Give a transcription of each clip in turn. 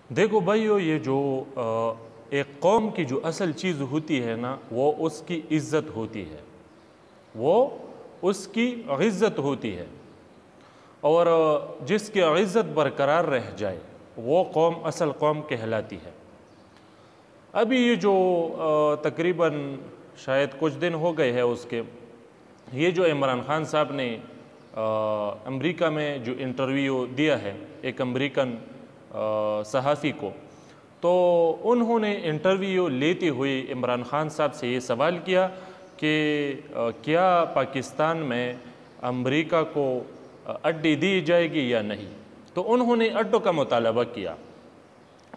دیکھو بھائیو، یہ جو ایک قوم کی جو اصل چیز ہوتی ہے نا، وہ اس کی عزت ہوتی ہے، وہ اس کی عزت ہوتی ہے، اور جس کی عزت برقرار رہ جائے وہ قوم اصل قوم کہلاتی ہے۔ ابھی یہ جو تقریباً شاید کچھ دن ہو گئے ہیں اس کے، یہ جو عمران خان صاحب نے امریکہ میں جو انٹرویو دیا ہے ایک امریکن صحافی کو، تو انہوں نے انٹرویو لیتے ہوئے عمران خان صاحب سے یہ سوال کیا کہ کیا پاکستان میں امریکہ کو اڈی دی جائے گی یا نہیں؟ تو انہوں نے اڈوں کا مطالبہ کیا،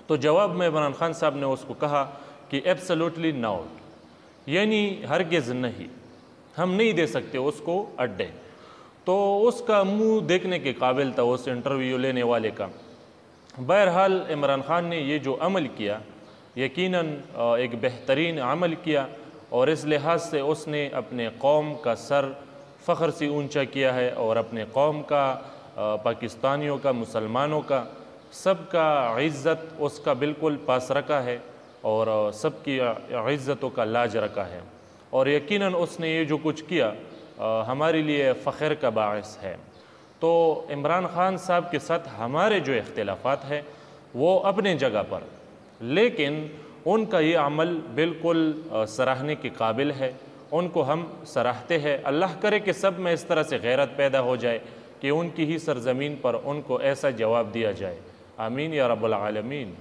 تو جواب میں عمران خان صاحب نے اس کو کہا کہ ایبسلوٹلی ناٹ، یعنی ہرگز نہیں، ہم نہیں دے سکتے اس کو اڈے۔ تو اس کا منہ دیکھنے کے قابل تھا اس انٹرویو لینے والے کا۔ بہرحال عمران خان نے یہ جو عمل کیا یقیناً ایک بہترین عمل کیا، اور اس لحاظ سے اس نے اپنے قوم کا سر فخر سے اونچا کیا ہے، اور اپنے قوم کا، پاکستانیوں کا، مسلمانوں کا، سب کا عزت اس کا بالکل پاس رکھا ہے، اور سب کی عزتوں کا لاج رکھا ہے، اور یقیناً اس نے یہ جو کچھ کیا ہمارے لیے فخر کا باعث ہے۔ تو عمران خان صاحب کے ساتھ ہمارے جو اختلافات ہیں وہ اپنے جگہ پر، لیکن ان کا یہ عمل بالکل سراہنے کے قابل ہے، ان کو ہم سراہتے ہیں۔ اللہ کرے کہ سب میں اس طرح سے غیرت پیدا ہو جائے کہ ان کی ہی سرزمین پر ان کو ایسا جواب دیا جائے۔ آمین یا رب العالمین۔